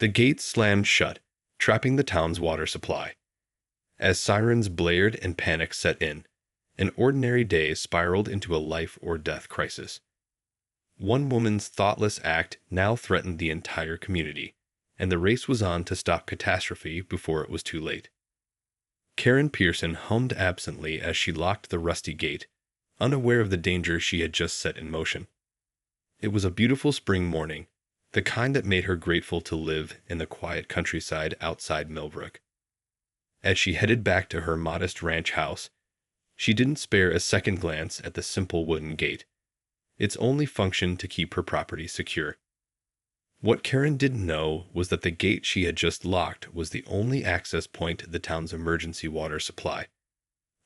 The gate slammed shut, trapping the town's water supply. As sirens blared and panic set in, an ordinary day spiraled into a life-or-death crisis. One woman's thoughtless act now threatened the entire community, and the race was on to stop catastrophe before it was too late. Karen Pearson hummed absently as she locked the rusty gate, unaware of the danger she had just set in motion. It was a beautiful spring morning, the kind that made her grateful to live in the quiet countryside outside Millbrook. As she headed back to her modest ranch house, she didn't spare a second glance at the simple wooden gate, its only function to keep her property secure. What Karen didn't know was that the gate she had just locked was the only access point to the town's emergency water supply,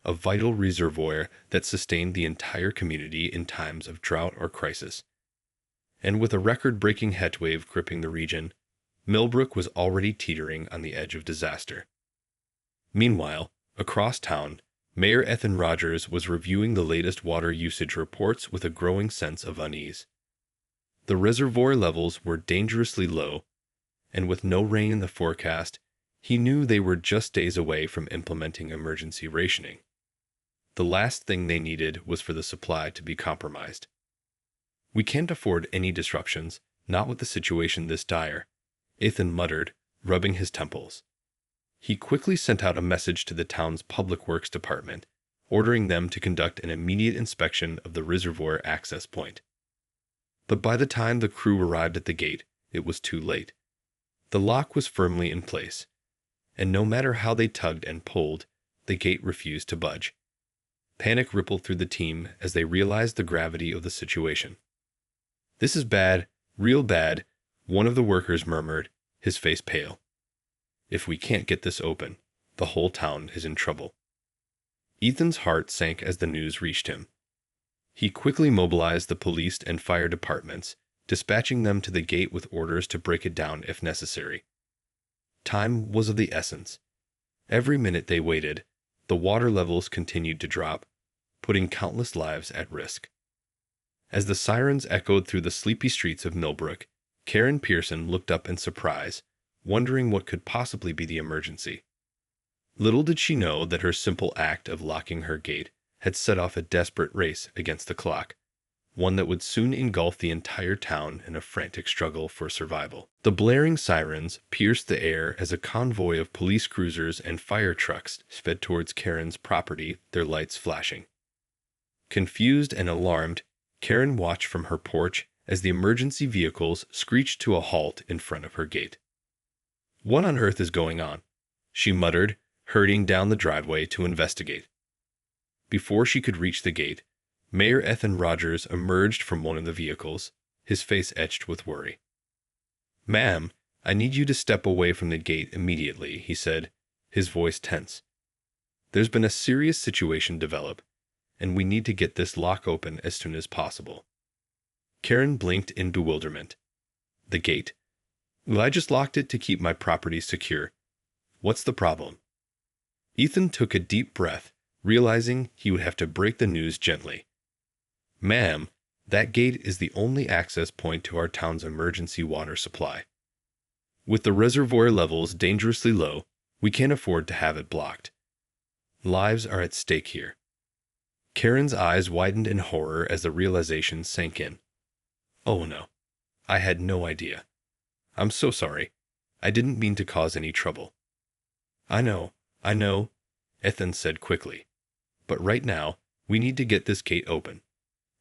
a vital reservoir that sustained the entire community in times of drought or crisis. And with a record-breaking heatwave gripping the region, Millbrook was already teetering on the edge of disaster. Meanwhile, across town, Mayor Ethan Rogers was reviewing the latest water usage reports with a growing sense of unease. The reservoir levels were dangerously low, and with no rain in the forecast, he knew they were just days away from implementing emergency rationing. The last thing they needed was for the supply to be compromised. "We can't afford any disruptions, not with the situation this dire," Ethan muttered, rubbing his temples. He quickly sent out a message to the town's public works department, ordering them to conduct an immediate inspection of the reservoir access point. But by the time the crew arrived at the gate, it was too late. The lock was firmly in place, and no matter how they tugged and pulled, the gate refused to budge. Panic rippled through the team as they realized the gravity of the situation. "This is bad, real bad," one of the workers murmured, his face pale. "If we can't get this open, the whole town is in trouble." Ethan's heart sank as the news reached him. He quickly mobilized the police and fire departments, dispatching them to the gate with orders to break it down if necessary. Time was of the essence. Every minute they waited, the water levels continued to drop, putting countless lives at risk. As the sirens echoed through the sleepy streets of Millbrook, Karen Pearson looked up in surprise, wondering what could possibly be the emergency. Little did she know that her simple act of locking her gate had set off a desperate race against the clock, one that would soon engulf the entire town in a frantic struggle for survival. The blaring sirens pierced the air as a convoy of police cruisers and fire trucks sped towards Karen's property, their lights flashing. Confused and alarmed, Karen watched from her porch as the emergency vehicles screeched to a halt in front of her gate. "What on earth is going on?" she muttered, hurrying down the driveway to investigate. Before she could reach the gate, Mayor Ethan Rogers emerged from one of the vehicles, his face etched with worry. "Ma'am, I need you to step away from the gate immediately," he said, his voice tense. "There's been a serious situation develop, and we need to get this lock open as soon as possible." Karen blinked in bewilderment. "The gate? Well, I just locked it to keep my property secure. What's the problem?" Ethan took a deep breath, realizing he would have to break the news gently. "Ma'am, that gate is the only access point to our town's emergency water supply. With the reservoir levels dangerously low, we can't afford to have it blocked. Lives are at stake here." Karen's eyes widened in horror as the realization sank in. "Oh no, I had no idea. I'm so sorry. I didn't mean to cause any trouble." I know, Ethan said quickly. "But right now, we need to get this gate open.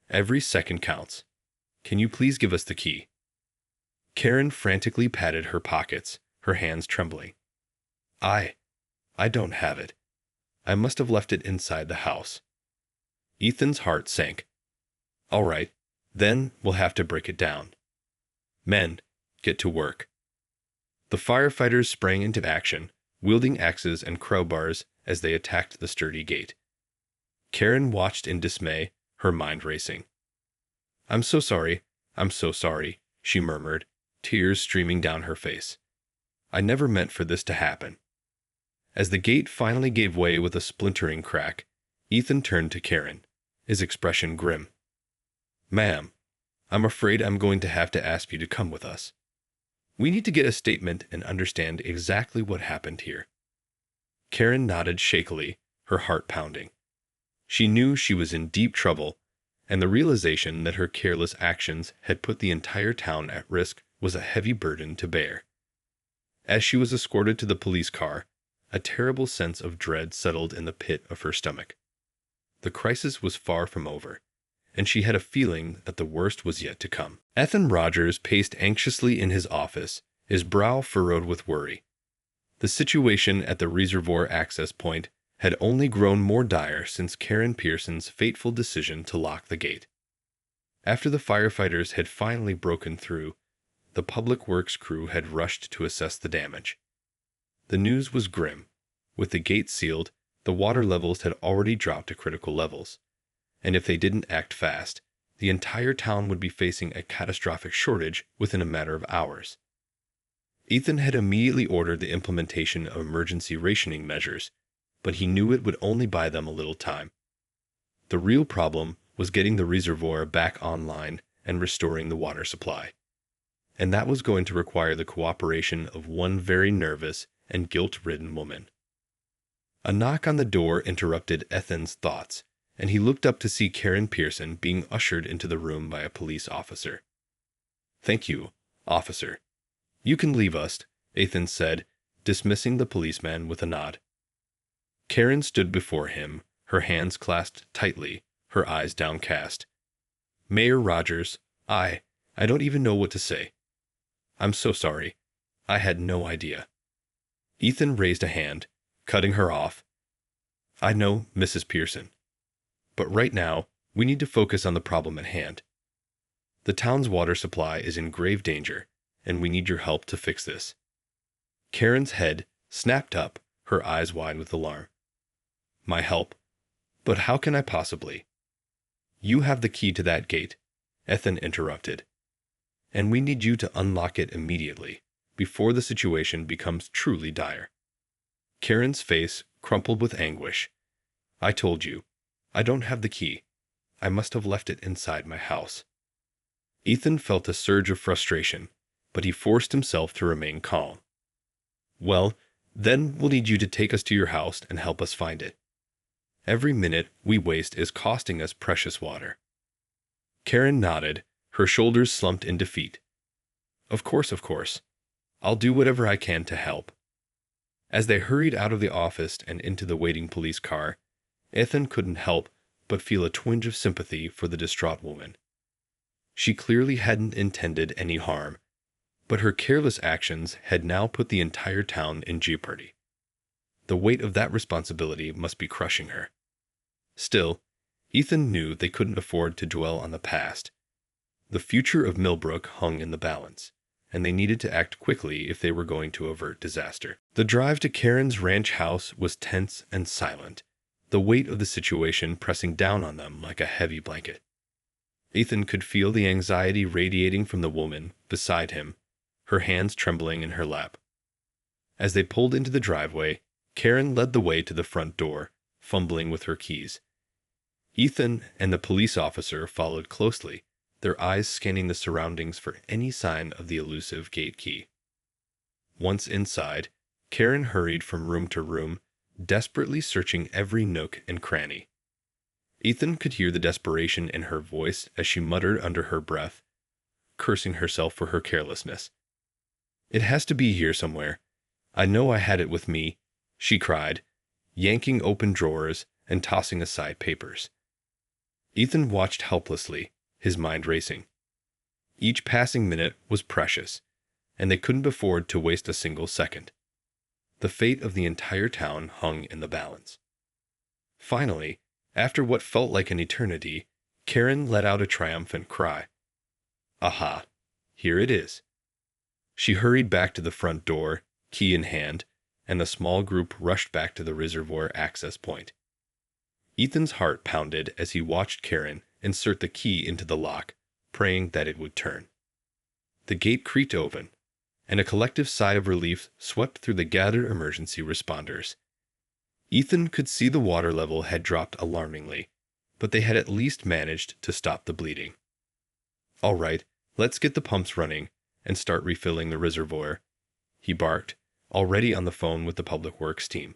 Every second counts. Can you please give us the key?" Karen frantically patted her pockets, her hands trembling. I don't have it. I must have left it inside the house." Ethan's heart sank. "All right, then we'll have to break it down. Men, get to work." The firefighters sprang into action, wielding axes and crowbars as they attacked the sturdy gate. Karen watched in dismay, her mind racing. I'm so sorry, she murmured, tears streaming down her face. "I never meant for this to happen." As the gate finally gave way with a splintering crack, Ethan turned to Karen, his expression grim. "Ma'am, I'm afraid I'm going to have to ask you to come with us." We need to get a statement and understand exactly what happened here. Karen nodded shakily, her heart pounding. She knew she was in deep trouble, and the realization that her careless actions had put the entire town at risk was a heavy burden to bear. As she was escorted to the police car, a terrible sense of dread settled in the pit of her stomach. The crisis was far from over, and she had a feeling that the worst was yet to come. Ethan Rogers paced anxiously in his office, his brow furrowed with worry. The situation at the reservoir access point had only grown more dire since Karen Pearson's fateful decision to lock the gate. After the firefighters had finally broken through, the public works crew had rushed to assess the damage. The news was grim. With the gate sealed, the water levels had already dropped to critical levels, and if they didn't act fast, the entire town would be facing a catastrophic shortage within a matter of hours. Ethan had immediately ordered the implementation of emergency rationing measures, but he knew it would only buy them a little time. The real problem was getting the reservoir back online and restoring the water supply. And that was going to require the cooperation of one very nervous and guilt-ridden woman. A knock on the door interrupted Ethan's thoughts, and he looked up to see Karen Pearson being ushered into the room by a police officer. "Thank you, officer. You can leave us," Ethan said, dismissing the policeman with a nod. Karen stood before him, her hands clasped tightly, her eyes downcast. "Mayor Rogers, I don't even know what to say. I'm so sorry. I had no idea." Ethan raised a hand, cutting her off. "I know, Mrs. Pearson. But right now, we need to focus on the problem at hand. The town's water supply is in grave danger, and we need your help to fix this." Karen's head snapped up, her eyes wide with alarm. "My help? But how can I possibly?" "You have the key to that gate," Ethan interrupted. "And we need you to unlock it immediately, before the situation becomes truly dire." Karen's face crumpled with anguish. "I told you, I don't have the key. I must have left it inside my house." Ethan felt a surge of frustration, but he forced himself to remain calm. "Well, then we'll need you to take us to your house and help us find it. Every minute we waste is costing us precious water." Karen nodded, her shoulders slumped in defeat. Of course. I'll do whatever I can to help." As they hurried out of the office and into the waiting police car, Ethan couldn't help but feel a twinge of sympathy for the distraught woman. She clearly hadn't intended any harm, but her careless actions had now put the entire town in jeopardy. The weight of that responsibility must be crushing her. Still, Ethan knew they couldn't afford to dwell on the past. The future of Millbrook hung in the balance, and they needed to act quickly if they were going to avert disaster. The drive to Karen's ranch house was tense and silent, the weight of the situation pressing down on them like a heavy blanket. Ethan could feel the anxiety radiating from the woman beside him, her hands trembling in her lap. As they pulled into the driveway, Karen led the way to the front door, fumbling with her keys. Ethan and the police officer followed closely, their eyes scanning the surroundings for any sign of the elusive gate key. Once inside, Karen hurried from room to room, desperately searching every nook and cranny. Ethan could hear the desperation in her voice as she muttered under her breath, cursing herself for her carelessness. "It has to be here somewhere. I know I had it with me," she cried, yanking open drawers and tossing aside papers. Ethan watched helplessly, his mind racing. Each passing minute was precious, and they couldn't afford to waste a single second. The fate of the entire town hung in the balance. Finally, after what felt like an eternity, Karen let out a triumphant cry. "Aha! Here it is." She hurried back to the front door, key in hand, and the small group rushed back to the reservoir access point. Ethan's heart pounded as he watched Karen insert the key into the lock, praying that it would turn. The gate creaked open, and a collective sigh of relief swept through the gathered emergency responders. Ethan could see the water level had dropped alarmingly, but they had at least managed to stop the bleeding. "All right, let's get the pumps running, and start refilling the reservoir," he barked, already on the phone with the public works team.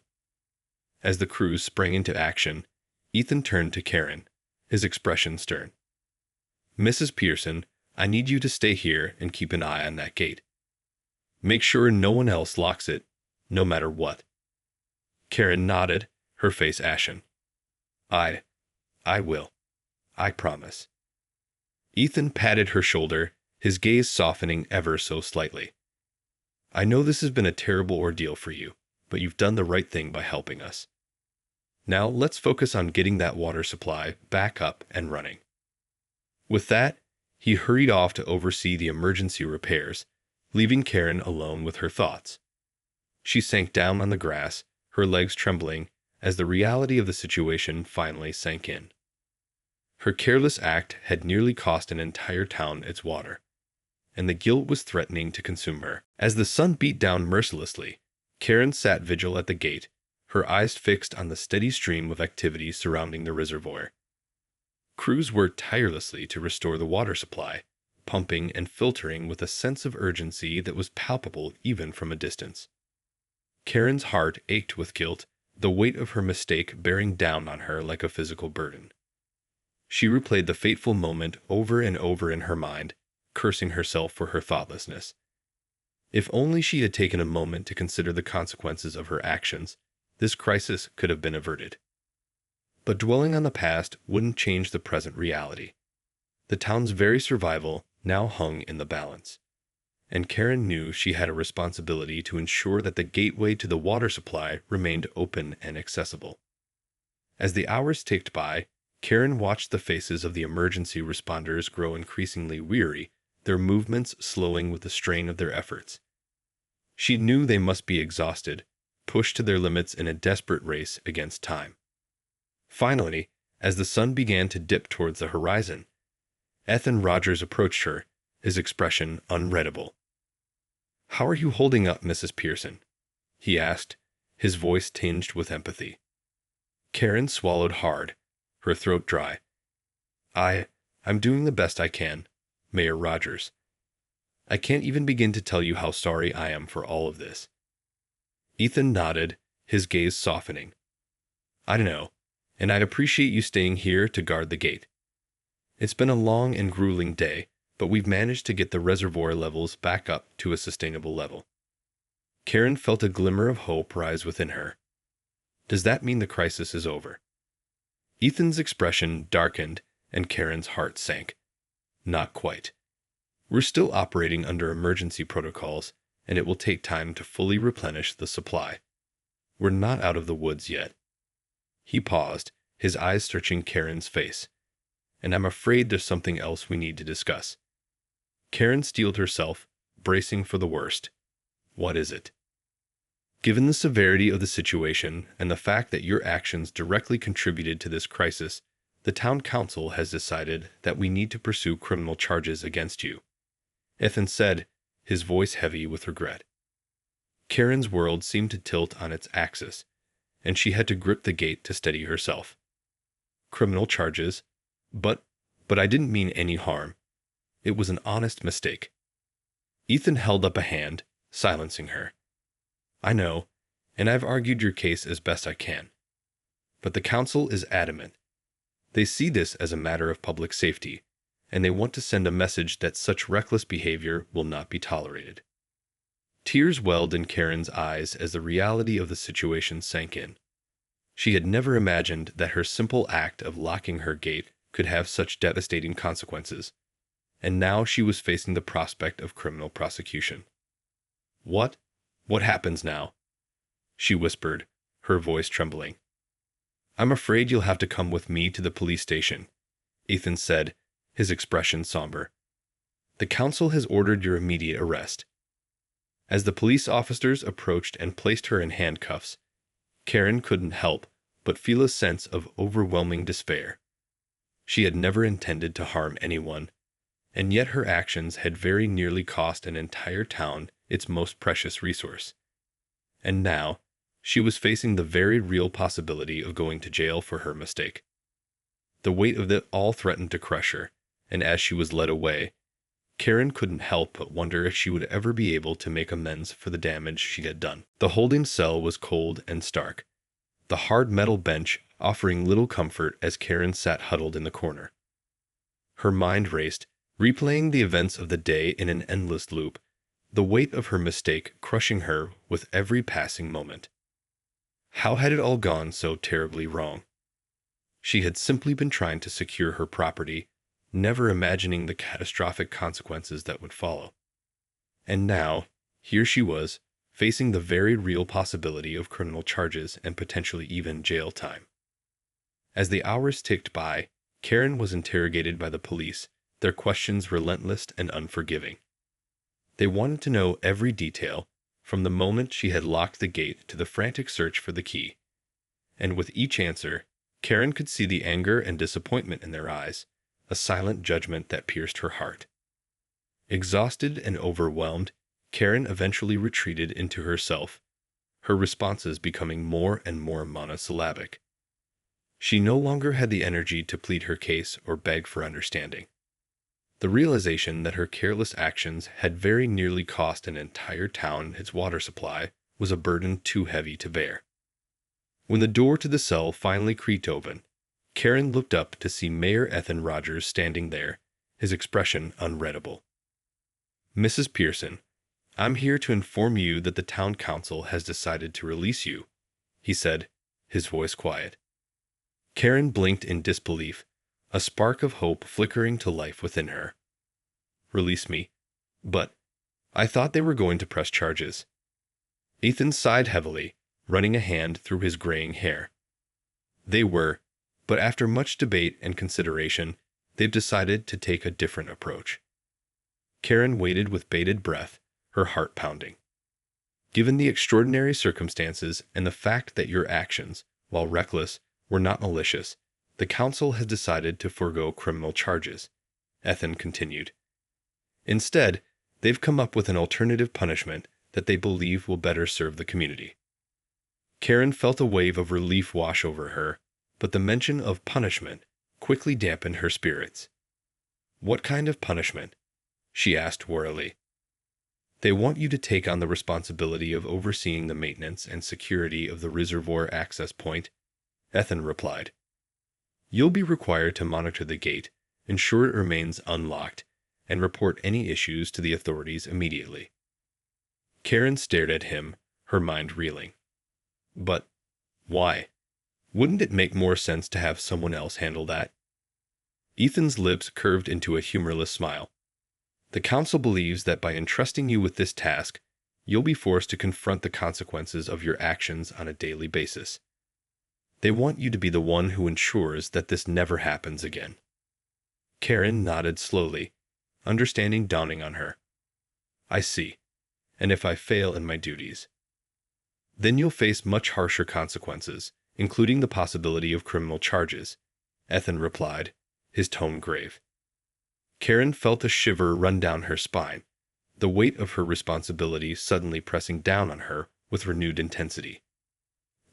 As the crews sprang into action, Ethan turned to Karen, his expression stern. "Mrs. Pearson, I need you to stay here and keep an eye on that gate. Make sure no one else locks it, no matter what." Karen nodded, her face ashen. I will. I promise." Ethan patted her shoulder, his gaze softening ever so slightly. "I know this has been a terrible ordeal for you, but you've done the right thing by helping us. Now let's focus on getting that water supply back up and running." With that, he hurried off to oversee the emergency repairs, leaving Karen alone with her thoughts. She sank down on the grass, her legs trembling, as the reality of the situation finally sank in. Her careless act had nearly cost an entire town its water, and the guilt was threatening to consume her. As the sun beat down mercilessly, Karen sat vigil at the gate, her eyes fixed on the steady stream of activity surrounding the reservoir. Crews worked tirelessly to restore the water supply, pumping and filtering with a sense of urgency that was palpable even from a distance. Karen's heart ached with guilt, the weight of her mistake bearing down on her like a physical burden. She replayed the fateful moment over and over in her mind, cursing herself for her thoughtlessness. If only she had taken a moment to consider the consequences of her actions, this crisis could have been averted. But dwelling on the past wouldn't change the present reality. The town's very survival now hung in the balance, and Karen knew she had a responsibility to ensure that the gateway to the water supply remained open and accessible. As the hours ticked by, Karen watched the faces of the emergency responders grow increasingly weary, their movements slowing with the strain of their efforts. She knew they must be exhausted, pushed to their limits in a desperate race against time. Finally, as the sun began to dip towards the horizon, Ethan Rogers approached her, his expression unreadable. "How are you holding up, Mrs. Pearson?" he asked, his voice tinged with empathy. Karen swallowed hard, her throat dry. I'm doing the best I can, Mayor Rogers. I can't even begin to tell you how sorry I am for all of this." Ethan nodded, his gaze softening. "I know, and I'd appreciate you staying here to guard the gate. It's been a long and grueling day, but we've managed to get the reservoir levels back up to a sustainable level." Karen felt a glimmer of hope rise within her. Does that mean the crisis is over? Ethan's expression darkened, and Karen's heart sank. Not quite. We're still operating under emergency protocols, and it will take time to fully replenish the supply. We're not out of the woods yet. He paused, his eyes searching Karen's face. "And I'm afraid there's something else we need to discuss." Karen steeled herself, bracing for the worst. "What is it?" "Given the severity of the situation and the fact that your actions directly contributed to this crisis, the town council has decided that we need to pursue criminal charges against you," Ethan said, his voice heavy with regret. Karen's world seemed to tilt on its axis, and she had to grip the gate to steady herself. "Criminal charges? But I didn't mean any harm. It was an honest mistake." Ethan held up a hand, silencing her. "I know, and I've argued your case as best I can. But the council is adamant. They see this as a matter of public safety, and they want to send a message that such reckless behavior will not be tolerated." Tears welled in Karen's eyes as the reality of the situation sank in. She had never imagined that her simple act of locking her gate could have such devastating consequences, and now she was facing the prospect of criminal prosecution. What happens now?" she whispered, her voice trembling. "I'm afraid you'll have to come with me to the police station," Ethan said, his expression somber. "The council has ordered your immediate arrest." As the police officers approached and placed her in handcuffs, Karen couldn't help but feel a sense of overwhelming despair. She had never intended to harm anyone, and yet her actions had very nearly cost an entire town its most precious resource. And now, she was facing the very real possibility of going to jail for her mistake. The weight of it all threatened to crush her, and as she was led away, Karen couldn't help but wonder if she would ever be able to make amends for the damage she had done. The holding cell was cold and stark, the hard metal bench offering little comfort as Karen sat huddled in the corner. Her mind raced, replaying the events of the day in an endless loop, the weight of her mistake crushing her with every passing moment. How had it all gone so terribly wrong? She had simply been trying to secure her property, never imagining the catastrophic consequences that would follow. And now, here she was, facing the very real possibility of criminal charges and potentially even jail time. As the hours ticked by, Karen was interrogated by the police, their questions relentless and unforgiving. They wanted to know every detail, from the moment she had locked the gate to the frantic search for the key. And with each answer, Karen could see the anger and disappointment in their eyes, a silent judgment that pierced her heart. Exhausted and overwhelmed, Karen eventually retreated into herself, her responses becoming more and more monosyllabic. She no longer had the energy to plead her case or beg for understanding. The realization that her careless actions had very nearly cost an entire town its water supply was a burden too heavy to bear. When the door to the cell finally creaked open, Karen looked up to see Mayor Ethan Rogers standing there, his expression unreadable. "Mrs. Pearson, I'm here to inform you that the town council has decided to release you," he said, his voice quiet. Karen blinked in disbelief, a spark of hope flickering to life within her. "Release me? But I thought they were going to press charges." Ethan sighed heavily, running a hand through his graying hair. "They were, but after much debate and consideration, they've decided to take a different approach." Karen waited with bated breath, her heart pounding. "Given the extraordinary circumstances and the fact that your actions, while reckless, were not malicious, the council has decided to forego criminal charges," Ethan continued. "Instead, they've come up with an alternative punishment that they believe will better serve the community." Karen felt a wave of relief wash over her, but the mention of punishment quickly dampened her spirits. "What kind of punishment?" she asked warily. "They want you to take on the responsibility of overseeing the maintenance and security of the reservoir access point," Ethan replied. "You'll be required to monitor the gate, ensure it remains unlocked, and report any issues to the authorities immediately." Karen stared at him, her mind reeling. "But why? Wouldn't it make more sense to have someone else handle that?" Ethan's lips curved into a humorless smile. "The council believes that by entrusting you with this task, you'll be forced to confront the consequences of your actions on a daily basis. They want you to be the one who ensures that this never happens again." Karen nodded slowly, understanding dawning on her. "I see. And if I fail in my duties?" "Then you'll face much harsher consequences, including the possibility of criminal charges," Ethan replied, his tone grave. Karen felt a shiver run down her spine, the weight of her responsibility suddenly pressing down on her with renewed intensity.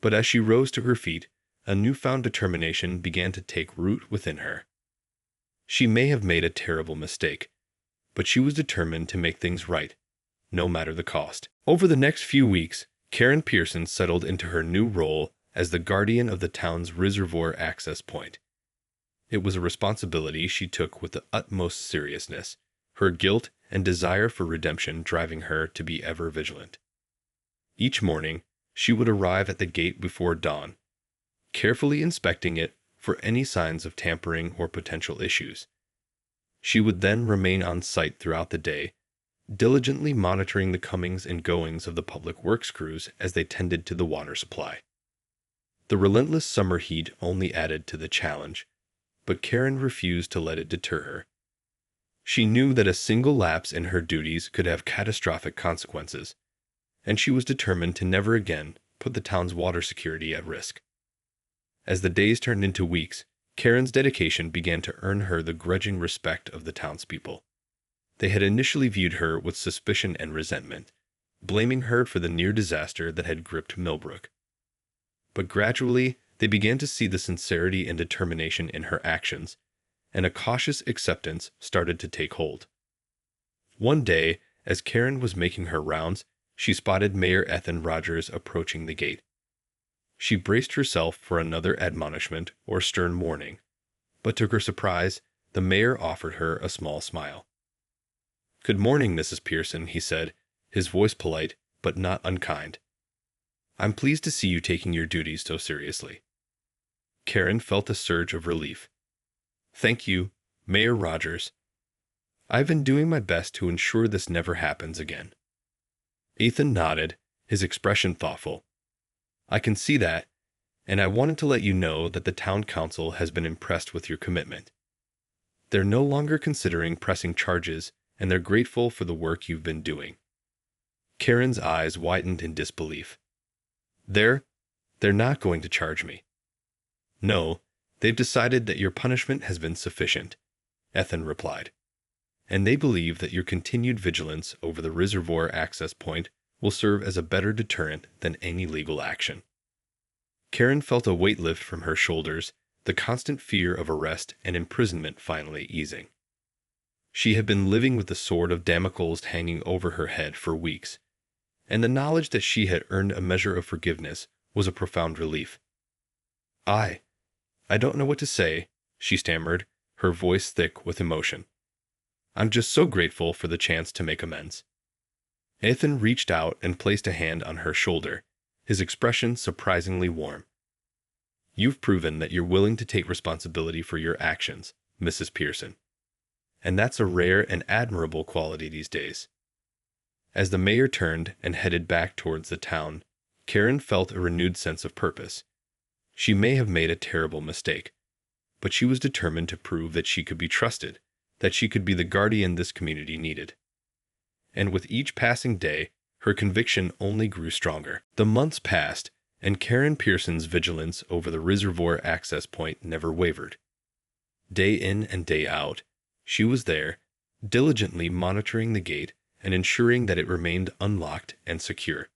But as she rose to her feet, a newfound determination began to take root within her. She may have made a terrible mistake, but she was determined to make things right, no matter the cost. Over the next few weeks, Karen Pearson settled into her new role as the guardian of the town's reservoir access point. It was a responsibility she took with the utmost seriousness, her guilt and desire for redemption driving her to be ever vigilant. Each morning, she would arrive at the gate before dawn, carefully inspecting it for any signs of tampering or potential issues. She would then remain on site throughout the day, diligently monitoring the comings and goings of the public works crews as they tended to the water supply. The relentless summer heat only added to the challenge, but Karen refused to let it deter her. She knew that a single lapse in her duties could have catastrophic consequences, and she was determined to never again put the town's water security at risk. As the days turned into weeks, Karen's dedication began to earn her the grudging respect of the townspeople. They had initially viewed her with suspicion and resentment, blaming her for the near disaster that had gripped Millbrook. But gradually, they began to see the sincerity and determination in her actions, and a cautious acceptance started to take hold. One day, as Karen was making her rounds, she spotted Mayor Ethan Rogers approaching the gate. She braced herself for another admonishment or stern warning, but to her surprise, the mayor offered her a small smile. "Good morning, Mrs. Pearson," he said, his voice polite but not unkind. "I'm pleased to see you taking your duties so seriously." Karen felt a surge of relief. "Thank you, Mayor Rogers. I've been doing my best to ensure this never happens again." Ethan nodded, his expression thoughtful. "I can see that, and I wanted to let you know that the town council has been impressed with your commitment. They're no longer considering pressing charges, and they're grateful for the work you've been doing." Karen's eyes widened in disbelief. They're not going to charge me." "No, they've decided that your punishment has been sufficient," Ethan replied. "And they believe that your continued vigilance over the reservoir access point will serve as a better deterrent than any legal action." Karen felt a weight lift from her shoulders, the constant fear of arrest and imprisonment finally easing. She had been living with the sword of Damocles hanging over her head for weeks, and the knowledge that she had earned a measure of forgiveness was a profound relief. I don't know what to say," she stammered, her voice thick with emotion. "I'm just so grateful for the chance to make amends." Ethan reached out and placed a hand on her shoulder, his expression surprisingly warm. "You've proven that you're willing to take responsibility for your actions, Mrs. Pearson. And that's a rare and admirable quality these days." As the mayor turned and headed back towards the town, Karen felt a renewed sense of purpose. She may have made a terrible mistake, but she was determined to prove that she could be trusted, that she could be the guardian this community needed. And with each passing day, her conviction only grew stronger. The months passed, and Karen Pearson's vigilance over the reservoir access point never wavered. Day in and day out, she was there, diligently monitoring the gate and ensuring that it remained unlocked and secure.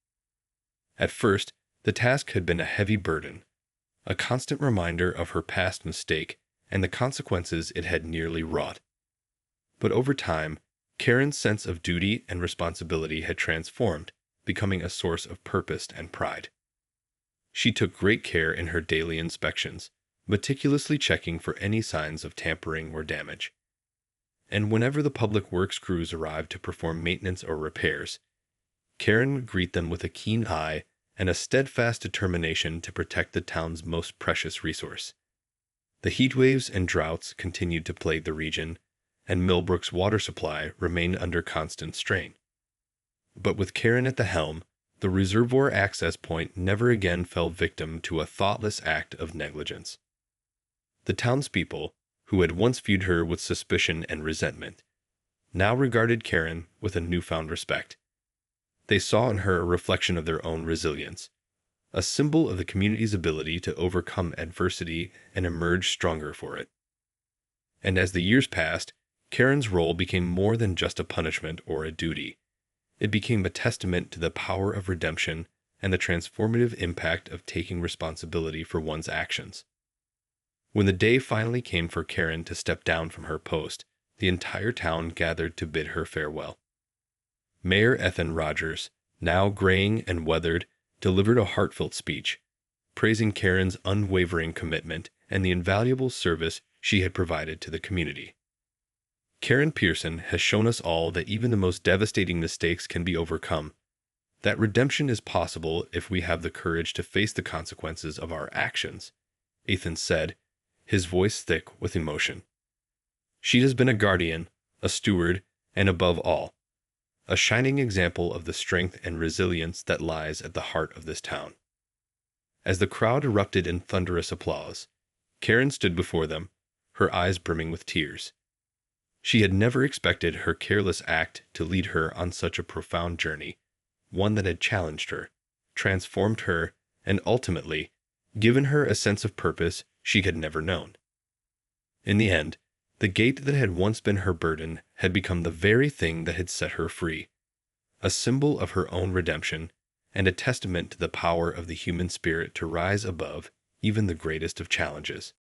At first, the task had been a heavy burden, a constant reminder of her past mistake and the consequences it had nearly wrought. But over time, Karen's sense of duty and responsibility had transformed, becoming a source of purpose and pride. She took great care in her daily inspections, meticulously checking for any signs of tampering or damage. And whenever the public works crews arrived to perform maintenance or repairs, Karen would greet them with a keen eye and a steadfast determination to protect the town's most precious resource. The heatwaves and droughts continued to plague the region, and Millbrook's water supply remained under constant strain. But with Karen at the helm, the reservoir access point never again fell victim to a thoughtless act of negligence. The townspeople, who had once viewed her with suspicion and resentment, now regarded Karen with a newfound respect. They saw in her a reflection of their own resilience, a symbol of the community's ability to overcome adversity and emerge stronger for it. And as the years passed, Karen's role became more than just a punishment or a duty. It became a testament to the power of redemption and the transformative impact of taking responsibility for one's actions. When the day finally came for Karen to step down from her post, the entire town gathered to bid her farewell. Mayor Ethan Rogers, now graying and weathered, delivered a heartfelt speech, praising Karen's unwavering commitment and the invaluable service she had provided to the community. Karen Pearson has shown us all that even the most devastating mistakes can be overcome, that redemption is possible if we have the courage to face the consequences of our actions, Ethan said, his voice thick with emotion. She has been a guardian, a steward, and above all, a shining example of the strength and resilience that lies at the heart of this town. As the crowd erupted in thunderous applause, Karen stood before them, her eyes brimming with tears. She had never expected her careless act to lead her on such a profound journey, one that had challenged her, transformed her, and ultimately given her a sense of purpose she had never known. In the end, the gate that had once been her burden had become the very thing that had set her free, a symbol of her own redemption and a testament to the power of the human spirit to rise above even the greatest of challenges.